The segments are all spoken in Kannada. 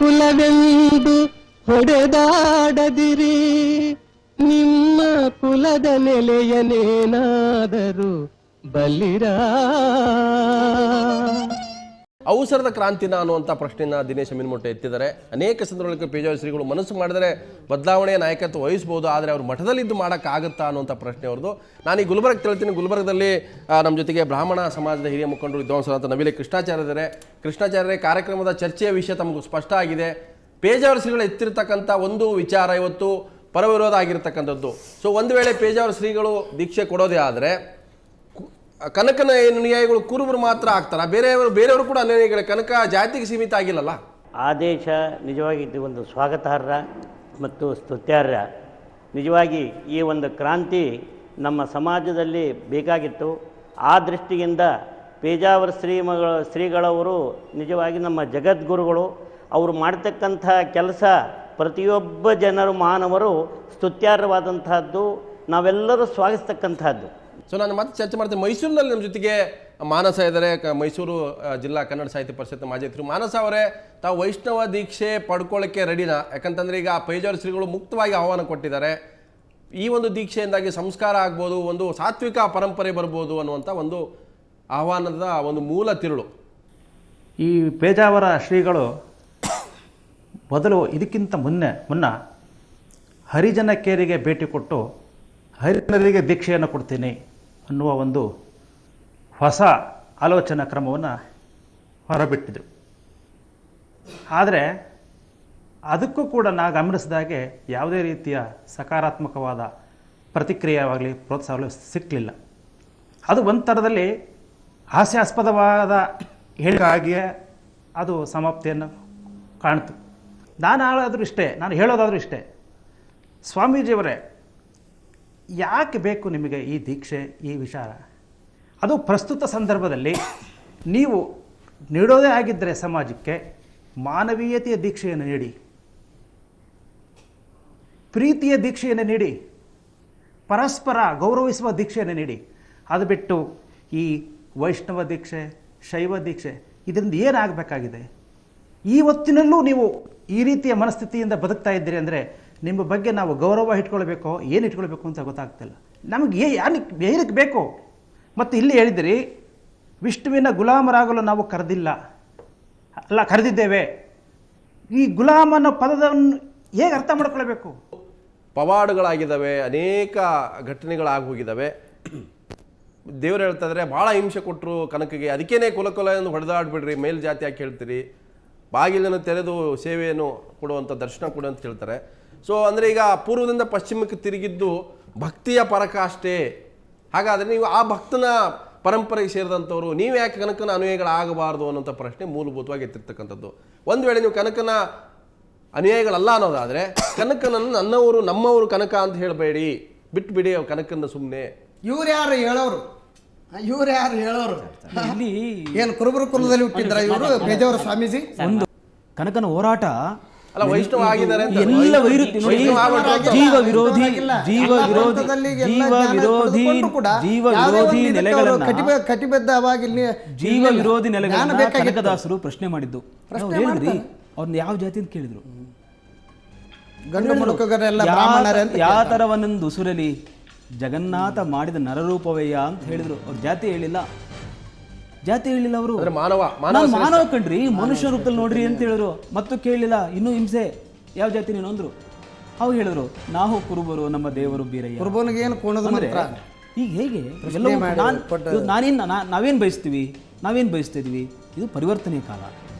ಕುಲವೆಂದು ಹೊಡೆದಾಡದಿರಿ, ನಿಮ್ಮ ಕುಲದ ನೆಲೆಯನೇನಾದರೂ ಬಲ್ಲಿರಾ. ಅವಸರದ ಕ್ರಾಂತಿನ ಅನ್ನುವಂಥ ಪ್ರಶ್ನೆಯನ್ನು ದಿನೇಶ್ ಅಮೀನ್ಮೊಟ್ಟೆ ಎತ್ತಿದ್ದಾರೆ. ಅನೇಕ ಸಂದರ್ಭಗಳಲ್ಲಿ ಪೇಜಾವರ ಶ್ರೀಗಳು ಮನಸ್ಸು ಮಾಡಿದರೆ ಬದಲಾವಣೆಯ ನಾಯಕತ್ವ ವಹಿಸ್ಬೋದು, ಆದರೆ ಅವರು ಮಠದಲ್ಲಿದ್ದು ಮಾಡೋಕ್ಕಾಗುತ್ತಾ ಅನ್ನುವಂಥ ಪ್ರಶ್ನೆ ಅವ್ರದ್ದು. ನಾನು ಈ ಗುಲ್ಬರ್ಗ ತಿಳ್ತೀನಿ. ಗುಲ್ಬರ್ಗದಲ್ಲಿ ನಮ್ಮ ಜೊತೆಗೆ ಬ್ರಾಹ್ಮಣ ಸಮಾಜದ ಹಿರಿಯ ಮುಖಂಡರು ವಿದ್ವಾಂಸರಾದ ನವಿಲೆ ಕೃಷ್ಣಾಚಾರ್ಯರೇ. ಕೃಷ್ಣಾಚಾರ್ಯರೇ, ಕಾರ್ಯಕ್ರಮದ ಚರ್ಚೆಯ ವಿಷಯ ತಮಗೂ ಸ್ಪಷ್ಟ ಆಗಿದೆ. ಪೇಜಾವರ ಶ್ರೀಗಳು ಎತ್ತಿರ್ತಕ್ಕಂಥ ಒಂದು ವಿಚಾರ ಇವತ್ತು ಪರವಿರೋಧ ಆಗಿರ್ತಕ್ಕಂಥದ್ದು. ಸೊ ಒಂದು ವೇಳೆ ಪೇಜಾವರ ಶ್ರೀಗಳು ದೀಕ್ಷೆ ಕೊಡೋದೇ ಆದರೆ ಕನಕನ ಅನುಯಾಯಿಗಳು ಕುರುಬರು ಮಾತ್ರ ಆಗ್ತಾರ, ಬೇರೆಯವರು ಕೂಡ ಅನುಯಾಯಿಗಳೇ? ಕನಕ ಜಾತಿಗೆ ಸೀಮಿತ ಆಗಿಲ್ಲಲ್ಲ. ಆದೇಶ ನಿಜವಾಗಿ ಇದು ಒಂದು ಸ್ವಾಗತಾರ್ಹ ಮತ್ತು ಸ್ತುತ್ಯಾರ್ಹ. ನಿಜವಾಗಿ ಈ ಒಂದು ಕ್ರಾಂತಿ ನಮ್ಮ ಸಮಾಜದಲ್ಲಿ ಬೇಕಾಗಿತ್ತು. ಆ ದೃಷ್ಟಿಯಿಂದ ಪೇಜಾವರ ಶ್ರೀಗಳವರು ನಿಜವಾಗಿ ನಮ್ಮ ಜಗದ್ಗುರುಗಳು. ಅವರು ಮಾಡ್ತಕ್ಕಂಥ ಕೆಲಸ ಪ್ರತಿಯೊಬ್ಬ ಜನರು ಮಾನವರು ಸ್ತುತ್ಯಾರ್ಹವಾದಂತಹದ್ದು, ನಾವೆಲ್ಲರೂ ಸ್ವಾಗತಿಸ್ತಕ್ಕಂಥದ್ದು. ಸೊ ನಾನು ಮತ್ತೆ ಚರ್ಚೆ ಮಾಡ್ತೀನಿ. ಮೈಸೂರಿನಲ್ಲಿ ನಮ್ಮ ಜೊತೆಗೆ ಮಾನಸ ಇದ್ದಾರೆ, ಮೈಸೂರು ಜಿಲ್ಲಾ ಕನ್ನಡ ಸಾಹಿತ್ಯ ಪರಿಷತ್ ಮಾಜಿ ಅಧ್ಯಕ್ಷರು. ಮಾನಸ ಅವರೇ, ತಾವು ವೈಷ್ಣವ ದೀಕ್ಷೆ ಪಡ್ಕೊಳ್ಳೋಕ್ಕೆ ರೆಡಿನಾ? ಯಾಕಂತಂದರೆ ಈಗ ಪೇಜಾವರ ಶ್ರೀಗಳು ಮುಕ್ತವಾಗಿ ಆಹ್ವಾನ ಕೊಟ್ಟಿದ್ದಾರೆ. ಈ ಒಂದು ದೀಕ್ಷೆಯಿಂದಾಗಿ ಸಂಸ್ಕಾರ ಆಗ್ಬೋದು, ಒಂದು ಸಾತ್ವಿಕ ಪರಂಪರೆ ಬರ್ಬೋದು ಅನ್ನುವಂಥ ಒಂದು ಆಹ್ವಾನದ ಒಂದು ಮೂಲ ತಿರುಳು. ಈ ಪೇಜಾವರ ಶ್ರೀಗಳು ಮೊದಲು ಇದಕ್ಕಿಂತ ಮುನ್ನ ಹರಿಜನ ಕೇರಿಗೆ ಭೇಟಿ ಕೊಟ್ಟು ಹರಿಜನರಿಗೆ ದೀಕ್ಷೆಯನ್ನು ಕೊಡ್ತೀನಿ ಅನ್ನುವ ಒಂದು ಹೊಸ ಆಲೋಚನಾ ಕ್ರಮವನ್ನು ಹೊರಬಿಟ್ಟಿದ್ರು. ಆದರೆ ಅದಕ್ಕೂ ಕೂಡ ನಾವು ಗಮನಿಸಿದಾಗೆ ಯಾವುದೇ ರೀತಿಯ ಸಕಾರಾತ್ಮಕವಾದ ಪ್ರತಿಕ್ರಿಯೆಯಾಗಲಿ ಪ್ರೋತ್ಸಾಹಗಳು ಸಿಕ್ಕಲಿಲ್ಲ. ಅದು ಒಂದು ಥರದಲ್ಲಿ ಹಾಸ್ಯಾಸ್ಪದವಾದ ಹೇಳಿಕೆಯಾಗಿಯೇ ಅದು ಸಮಾಪ್ತಿಯನ್ನು ಕಾಣ್ತು. ನಾನು ಹೇಳೋದಾದರೂ ಇಷ್ಟೇ, ಸ್ವಾಮೀಜಿಯವರೇ, ಯಾಕೆ ಬೇಕು ನಿಮಗೆ ಈ ದೀಕ್ಷೆ, ಈ ವಿಚಾರ? ಅದು ಪ್ರಸ್ತುತ ಸಂದರ್ಭದಲ್ಲಿ ನೀವು ನೀಡೋದೇ ಆಗಿದ್ದರೆ ಸಮಾಜಕ್ಕೆ ಮಾನವೀಯತೆಯ ದೀಕ್ಷೆಯನ್ನು ನೀಡಿ, ಪ್ರೀತಿಯ ದೀಕ್ಷೆಯನ್ನು ನೀಡಿ, ಪರಸ್ಪರ ಗೌರವಿಸುವ ದೀಕ್ಷೆಯನ್ನು ನೀಡಿ. ಅದು ಬಿಟ್ಟು ಈ ವೈಷ್ಣವ ದೀಕ್ಷೆ, ಶೈವ ದೀಕ್ಷೆ, ಇದರಿಂದ ಏನಾಗಬೇಕಾಗಿದೆ? ಈ ಹೊತ್ತಿನಲ್ಲೂ ನೀವು ಈ ರೀತಿಯ ಮನಸ್ಥಿತಿಯಿಂದ ಬದುಕ್ತಾ ಇದ್ದೀರಿ ಅಂದರೆ ನಿಮ್ಮ ಬಗ್ಗೆ ನಾವು ಗೌರವ ಇಟ್ಕೊಳ್ಬೇಕೋ ಏನು ಇಟ್ಕೊಳ್ಬೇಕು ಅಂತ ಗೊತ್ತಾಗ್ತಿಲ್ಲ. ನಮಗೆ ಏನಕ್ಕೆ ಬೇಕು? ಮತ್ತು ಇಲ್ಲಿ ಹೇಳಿದಿರಿ, ವಿಷ್ಣುವಿನ ಗುಲಾಮರಾಗಲು ನಾವು ಕರೆದಿದ್ದೇವೆ. ಈ ಗುಲಾಮ ಅನ್ನೋ ಪದವನ್ನು ಹೇಗೆ ಅರ್ಥ ಮಾಡ್ಕೊಳ್ಬೇಕು? ಪವಾಡಗಳಾಗಿದ್ದಾವೆ, ಅನೇಕ ಘಟನೆಗಳಾಗೋಗಿದ್ದಾವೆ. ದೇವರು ಹೇಳ್ತಾ ಇದ್ದಾರೆ, ಭಾಳ ಹಿಂಸೆ ಕೊಟ್ಟರು ಕನಕಗೆ, ಅದಕ್ಕೇನೆ ಕುಲಕುಲೆಯನ್ನು ಹೊಡೆದಾಡ್ಬಿಡ್ರಿ, ಮೇಲ್ಜಾತಿ ಯಾಕೆ ಹೇಳ್ತೀರಿ, ಬಾಗಿಲನ್ನು ತೆರೆದು ಸೇವೆಯನ್ನು ಕೊಡುವಂಥ ದರ್ಶನ ಕೊಡು ಅಂತ ಹೇಳ್ತಾರೆ. ಸೊ ಅಂದರೆ ಈಗ ಪೂರ್ವದಿಂದ ಪಶ್ಚಿಮಕ್ಕೆ ತಿರುಗಿದ್ದು ಭಕ್ತಿಯ ಪರಾಕಾಷ್ಠೆ. ಹಾಗಾದರೆ ನೀವು ಆ ಭಕ್ತನ ಪರಂಪರೆಗೆ ಸೇರಿದಂಥವ್ರು, ನೀವು ಯಾಕೆ ಕನಕನ ಅನುಯಾಯಿಗಳಾಗಬಾರ್ದು ಅನ್ನೋಂಥ ಪ್ರಶ್ನೆ ಮೂಲಭೂತವಾಗಿ ಎತ್ತಿರ್ತಕ್ಕಂಥದ್ದು. ಒಂದು ವೇಳೆ ನೀವು ಕನಕನ ಅನುಯಾಯಿಗಳಲ್ಲ ಅನ್ನೋದಾದರೆ ಕನಕನನ್ನು ನಮ್ಮವರು ಕನಕ ಅಂತ ಹೇಳಬೇಡಿ, ಬಿಟ್ಬಿಡಿ ಕನಕನ ಸುಮ್ಮನೆ. ಇವ್ರು ಯಾರು ಹೇಳೋರು? ಏನು ಕುರುಬರ ಕುಲದಲ್ಲಿ ಹುಟ್ಟಿದ್ರ ಇವರು ಪೇಜಾವರ ಸ್ವಾಮೀಜಿ? ಒಂದು ಕನಕನ ಹೋರಾಟ ಅಲ್ಲ, ವೈಷ್ಣವ ಆಗಿದ್ದಾರೆ ಎಲ್ಲ ವೈರುಧ್ಯ ನೋಡಿ, ಜೀವ ವಿರೋಧಿ ನೆಲೆಗಳನ್ನ, ಕಟಿಬದ್ಧವಾಗಿ ಜೀವ ವಿರೋಧಿ ನೆಲೆಗಳನ್ನ ಕನಕದಾಸರು ಪ್ರಶ್ನೆ ಮಾಡಿದ್ದು. ಹೇಳಿದ್ರಿ, ಅವ್ರನ್ನ ಯಾವ ಜಾತಿ ಅಂತ ಕೇಳಿದ್ರು. ಯಾವ ತರ ಒಂದೊಂದು ಉಸುರಲಿ ಜಗನ್ನಾಥ ಮಾಡಿದ ನರರೂಪವಯ್ಯ ಅಂತ ಹೇಳಿದ್ರು. ಅವ್ರ ಜಾತಿ ಹೇಳಿಲ್ಲ ಅವರು. ಮಾನವ ಕಣ್ರಿ, ಮನುಷ್ಯ ರೂಪದಲ್ಲಿ ನೋಡ್ರಿ ಅಂತ ಹೇಳಿದ್ರು. ಮತ್ತು ಕೇಳಲಿಲ್ಲ, ಇನ್ನೂ ಹಿಂಸೆ, ಯಾವ ಜಾತಿ ನೀನು ಅಂದ್ರು. ಅವು ಹೇಳಿದ್ರು, ನಾವು ಕುರುಬರು, ನಮ್ಮ ದೇವರು ಬೀರಯ್ಯ. ಈಗ ಹೇಗೆ ನಾವೇನು ಬಯಸ್ತಾ ಇದೀವಿ? ಇದು ಪರಿವರ್ತನೆಯ ಕಾಲ,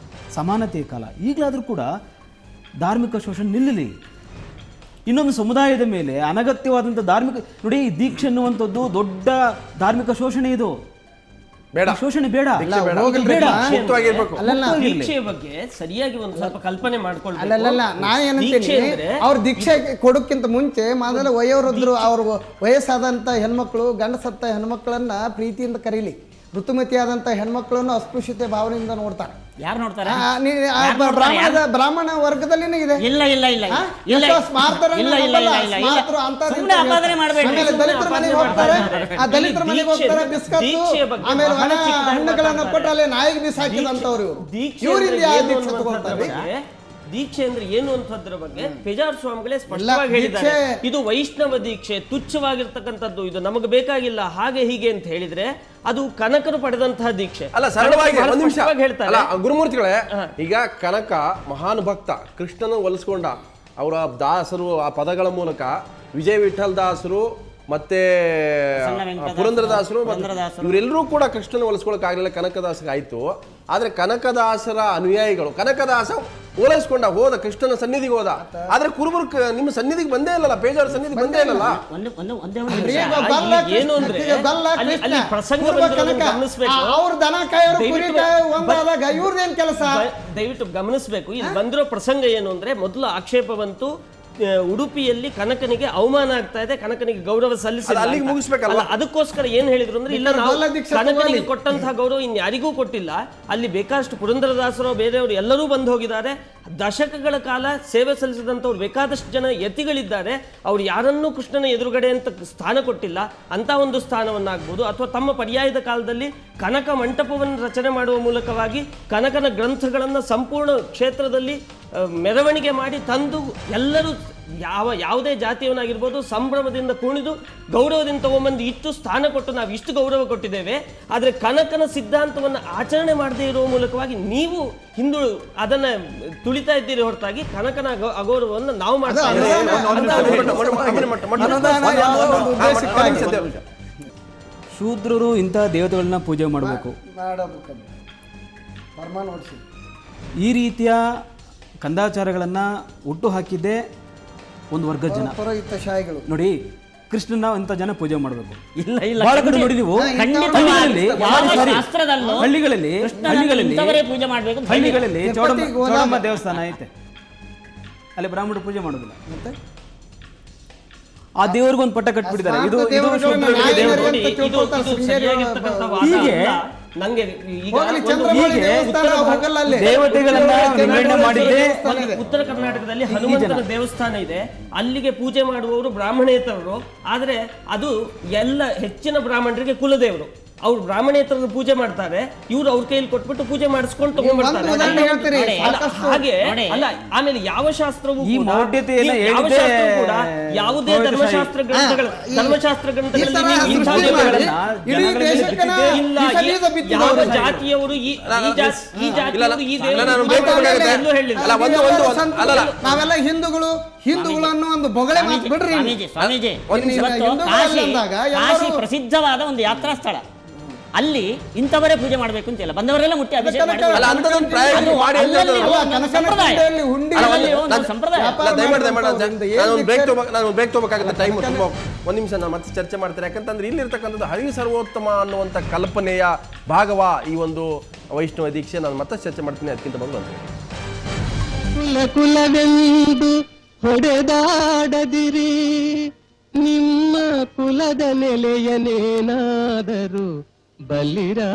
ಸಮಾನತೆಯ ಕಾಲ. ಈಗಲಾದರೂ ಕೂಡ ಧಾರ್ಮಿಕ ಶೋಷಣೆ ನಿಲ್ಲಲಿ. ಇನ್ನೊಂದು ಸಮುದಾಯದ ಮೇಲೆ ಅನಗತ್ಯವಾದಂಥ ಧಾರ್ಮಿಕ ನೋಡಿ, ದೀಕ್ಷೆ ಅನ್ನುವಂಥದ್ದು ದೊಡ್ಡ ಧಾರ್ಮಿಕ ಶೋಷಣೆ. ಇದು ಶೋಷಣೆ ಬೇಡ. ದೀಕ್ಷೆಯ ಬಗ್ಗೆ ಸರಿಯಾಗಿ ಒಂದು ಸ್ವಲ್ಪ ಕಲ್ಪನೆ ಮಾಡ್ಕೊಳ್ಳಿ. ಅವ್ರ ದೀಕ್ಷೆ ಕೊಡೋಕ್ಕಿಂತ ಮುಂಚೆ ಮೊದಲ ವಯೋವೃದ್ಧರು, ಅವ್ರ ವಯಸ್ಸಾದಂಥ ಹೆಣ್ಮಕ್ಳು, ಗಂಡಸತ್ತ ಹೆಣ್ಮಕ್ಳನ್ನ ಪ್ರೀತಿಯಿಂದ ಕರೀಲಿ. ಋತುಮತಿಯಾದಂಥ ಹೆಣ್ಮಕ್ಳನ್ನು ಅಸ್ಪೃಶ್ಯತೆ ಭಾವನೆಯಿಂದ ನೋಡ್ತಾರೆ. ಯಾರು ನೋಡ್ತಾರೆ? ಬ್ರಾಹ್ಮಣ ವರ್ಗದಲ್ಲಿನೇ ಇದೆ. ಇಲ್ಲ ಇಲ್ಲ ಇಲ್ಲ ಹಾ? ಇಲ್ಲ ಎಷ್ಟೋ ಸ್ಮಾರ್ತರನ್ನ ಇಲ್ಲ ಇಲ್ಲ ಇಲ್ಲ ಇಲ್ಲ ಇಲ್ಲ ಸ್ಮಾರ್ತರು ಅಂಥದ್ದು ಸುಮ್ಮನೆ ಅಪಾದನೆ ಮಾಡಬೇಡಿ. ಆಮೇಲೆ ದಲಿತರ ಮನೆಗೆ ಹೋಗ್ತಾರೆ, ಆ ದಲಿತರ ಮನೆಗೆ ಹೋಗ್ತಾರೆ, ಬಿಸ್ಕತ್ತು ದೀಕ್ಷೆಯ ಬಗ್ಗೆ ಆಮೇಲೆ ಬಹಳ ಚಿಕ್ಕದಾಗಿ ಹಣ್ಣುಗಳನ್ನ ಕೊಟ್ಟು ಅಲ್ಲಿ ನಾಯಿಗೆ ಬಿಸಿ ಹಾಕಿದಂತವ್ರು ಇವರು. ಇವರಿಂದ ಯಾವ ದೀಕ್ಷೆ ತಗೊಳ್ತಾರೆ? ದೀಕ್ಷೆ ಅಂದ್ರೆ ಏನು ಅಂತದ್ರ ಬಗ್ಗೆ ಪೇಜಾವರ ಸ್ವಾಮಿಗಳೇ ಸ್ಪಷ್ಟವಾಗಿ ಹೇಳಿದ್ದಾರೆ. ಇದು ವೈಷ್ಣವ ದೀಕ್ಷೆ ತುಚ್ಛವಾಗಿರ್ತಕ್ಕಂಥದ್ದು, ಇದು ನಮಗೆ ಬೇಕಾಗಿಲ್ಲ ಹಾಗೆ ಹೀಗೆ ಅಂತ ಹೇಳಿದ್ರೆ ಅದು ಕನಕರು ಪಡೆದಂತಹ ದೀಕ್ಷೆ ಅಲ್ಲ, ಸರಳವಾಗಿ ಬಹಳ ಒಂದು ನಿಮಿಷ ಸ್ಪಷ್ಟವಾಗಿ ಹೇಳ್ತಾರೆ. ಅಲ್ಲ ಗುರುಮೂರ್ತಿಗಳೇ, ಈಗ ಕನಕ ಮಹಾನ್ ಭಕ್ತ, ಕೃಷ್ಣನ ಒಲಿಸ್ಕೊಂಡ ಅವರ ದಾಸರು ಆ ಪದಗಳ ಮೂಲಕ ವಿಜಯ ವಿಠಲ್ ದಾಸರು ಮತ್ತೆ ಪುರಂದರದಾಸರು ಇವರೆಲ್ಲರೂ ಕೂಡ ಕೃಷ್ಣನ ಒಲಿಸ್ಕೊಳಕ್ಕಾಗಲಿಲ್ಲ, ಕನಕದಾಸಗೆ ಆಯ್ತು. ಆದ್ರೆ ಕನಕದಾಸರ ಅನುಯಾಯಿಗಳು ಕನಕದಾಸ ಓಲೈಸ್ಕೊಂಡ ಹೋದ, ಕೃಷ್ಣನ ಸನ್ನಿಧಿಗೆ ಹೋದ. ಆದ್ರೆ ಕುರುಬರು ನಿಮ್ಮ ಸನ್ನಿಧಿಗೆ ಬಂದೇ ಇಲ್ಲಲ್ಲ, ಪೇಜಾವರ ಸನ್ನಿಧಿಗೆ ಬಂದೇ ಇಲ್ಲಲ್ಲ. ಏನು ಅಂದ್ರೆ ಅಲ್ಲಿ ಪ್ರಸಂಗ ಅವ್ರ ದನ ಕಾಯೋರು ಕುರಿ ಕಾಯೋರು ಒಂದಾದಾಗ ಇವ್ರದೇನ್ ಕೆಲಸ? ದಯವಿಟ್ಟು ಗಮನಿಸಬೇಕು. ಇಲ್ಲಿ ಬಂದಿರೋ ಪ್ರಸಂಗ ಏನು ಅಂದ್ರೆ ಮೊದಲು ಆಕ್ಷೇಪ ಬಂತು, ಉಡುಪಿಯಲ್ಲಿ ಕನಕನಿಗೆ ಅವಮಾನ ಆಗ್ತಾ ಇದೆ, ಕನಕನಿಗೆ ಗೌರವ ಸಲ್ಲಿಸಿಲ್ಲ, ಅಲ್ಲಿಗೆ ಮುಗಿಸ್ಬೇಕಲ್ಲ. ಅದಕ್ಕೋಸ್ಕರ ಏನ್ ಹೇಳಿದ್ರು ಅಂದ್ರೆ ಇಲ್ಲ, ನಾವು ಕನಕನಿಗೆ ಕೊಟ್ಟಂತಹ ಗೌರವ ಇನ್ಯಾರಿಗೂ ಕೊಟ್ಟಿಲ್ಲ, ಅಲ್ಲಿ ಬೇಕಾದಷ್ಟು ಪುರಂದರದಾಸರು ಬೇರೆಯವರು ಎಲ್ಲರೂ ಬಂದು ಹೋಗಿದ್ದಾರೆ, ದಶಕಗಳ ಕಾಲ ಸೇವೆ ಸಲ್ಲಿಸಿದಂಥವ್ರು ಬೇಕಾದಷ್ಟು ಜನ ಯತಿಗಳಿದ್ದಾರೆ, ಅವ್ರು ಯಾರನ್ನೂ ಕೃಷ್ಣನ ಎದುರುಗಡೆ ಅಂತ ಸ್ಥಾನ ಕೊಟ್ಟಿಲ್ಲ, ಅಂತ ಒಂದು ಸ್ಥಾನವನ್ನಾಗ್ಬೋದು. ಅಥವಾ ತಮ್ಮ ಪರ್ಯಾಯದ ಕಾಲದಲ್ಲಿ ಕನಕ ಮಂಟಪವನ್ನು ರಚನೆ ಮಾಡುವ ಮೂಲಕವಾಗಿ ಕನಕನ ಗ್ರಂಥಗಳನ್ನು ಸಂಪೂರ್ಣ ಕ್ಷೇತ್ರದಲ್ಲಿ ಮೆರವಣಿಗೆ ಮಾಡಿ ತಂದು ಎಲ್ಲರೂ ಯಾವುದೇ ಜಾತಿಯವನಾಗಿರ್ಬೋದು ಸಂಭ್ರಮದಿಂದ ಕುಣಿದು ಗೌರವದಿಂದ ತಗೊಂಬಂದು ಇಷ್ಟು ಸ್ಥಾನ ಕೊಟ್ಟು ನಾವು ಇಷ್ಟು ಗೌರವ ಕೊಟ್ಟಿದ್ದೇವೆ. ಆದರೆ ಕನಕನ ಸಿದ್ಧಾಂತವನ್ನು ಆಚರಣೆ ಮಾಡದೇ ಇರುವ ಮೂಲಕವಾಗಿ ನೀವು ಹಿಂದೂ ಅದನ್ನ ತುಳಿತಾ ಇದ್ದೀರಿ ಹೊರತಾಗಿ ಕನಕನ ಅಗೌರವವನ್ನು ನಾವು ಮಾಡ್ತಾ ಇದ್ದೇವೆ. ಶೂದ್ರರು ಇಂತಹ ದೇವತೆಗಳನ್ನ ಪೂಜೆ ಮಾಡಬೇಕು. ಈ ರೀತಿಯ ಕಂದಾಚಾರಗಳನ್ನು ಹುಟ್ಟು ಹಾಕಿದ್ದೇ ಒಂದು ವರ್ಗದ ಜನ. ನೋಡಿ, ಕೃಷ್ಣನ ಅಂತ ಜನ ಪೂಜೆ ಮಾಡಬೇಕು. ಇಲ್ಲ ಇಲ್ಲ ಬಹಳ ಕಡೆ ನೋಡಿದೀವು, ಹಳ್ಳಿಗಳಲ್ಲಿ ಚೌಡಮ್ಮ ದೇವಸ್ಥಾನ ಐತೆ, ಅಲ್ಲಿ ಬ್ರಾಹ್ಮಣರು ಪೂಜೆ ಮಾಡೋದಿಲ್ಲ. ಆ ದೇವರಿಗೊಂದು ಪಟ್ಟ ಕಟ್ಬಿಟ್ಟಿದ್ದಾರೆ, ಇದು ಹೀಗೆ ನಂಗೆ ದೇವತೆಗಳನ್ನ ನಿರ್ಣಯ ಮಾಡಿದ್ದೆ. ಉತ್ತರ ಕರ್ನಾಟಕದಲ್ಲಿ ಹನುಮಂತನ ದೇವಸ್ಥಾನ ಇದೆ, ಅಲ್ಲಿಗೆ ಪೂಜೆ ಮಾಡುವವರು ಬ್ರಾಹ್ಮಣೇತರರು. ಆದ್ರೆ ಅದು ಎಲ್ಲ ಹೆಚ್ಚಿನ ಬ್ರಾಹ್ಮಣರಿಗೆ ಕುಲದೇವರು, ಅವ್ರು ಬ್ರಾಹ್ಮಣೇತರರು ಪೂಜೆ ಮಾಡ್ತಾರೆ, ಇವ್ರು ಅವ್ರ ಕೈಯಲ್ಲಿ ಕೊಟ್ಬಿಟ್ಟು ಪೂಜೆ ಮಾಡಿಸ್ಕೊಂಡು ತಗೊಂಡ್ಬರ್ತಾರೆ. ಹಾಗೆ ಅಲ್ಲ, ಆಮೇಲೆ ಯಾವ ಶಾಸ್ತ್ರವೂ ಈ ಮೌಢ್ಯತೆಯನ್ನು ಕೂಡ ಯಾವುದೇ ಧರ್ಮಶಾಸ್ತ್ರ ಗ್ರಂಥಗಳಲ್ಲಿ ಯಾವ ಜಾತಿಯವರು ಈ ಜಾತಿಯವರು ಈ ನಾವೆಲ್ಲ ಹಿಂದೂಗಳು ಅನ್ನೋ ಒಂದು ಬೊಗಳೆ ಮಾತು ಬಿಡ್ರಿ. ಕಾಶಿ ಪ್ರಸಿದ್ಧವಾದ ಒಂದು ಯಾತ್ರಾ ಸ್ಥಳ, ಅಲ್ಲಿ ಇಂಥವರೇ ಪೂಜೆ ಮಾಡಬೇಕು ಅಂತಿಲ್ಲ, ಬಂದವರೆಲ್ಲ ಮುಟ್ಟಿ ಅಭಿಷೇಕ ಬ್ರೇಕ್ ತಗೋಬೇಕಾಗುತ್ತೆ, ಟೈಮ್ ತುಂಬ. ಒಂದು ನಿಮಿಷ ನಾನು ಮತ್ತೆ ಚರ್ಚೆ ಮಾಡ್ತಾರೆ. ಯಾಕಂತಂದ್ರೆ ಇಲ್ಲಿರ್ತಕ್ಕಂಥದ್ದು ಹರಿ ಸರ್ವೋತ್ತಮ ಅನ್ನುವಂಥ ಕಲ್ಪನೆಯ ಭಾಗವ ಈ ಒಂದು ವೈಷ್ಣವ ದೀಕ್ಷೆ. ನಾನು ಮತ್ತೆ ಚರ್ಚೆ ಮಾಡ್ತೀನಿ ಅದಕ್ಕಿಂತ ಮೊದಲು ಅಂತ ಕುಲವೆಂದು ಹೊಡೆದಾಡದಿರಿ, ನಿಮ್ಮ ಕುಲದ ನೆಲೆಯನೇನಾದರೂ ಬಲ್ಲಿರಾ.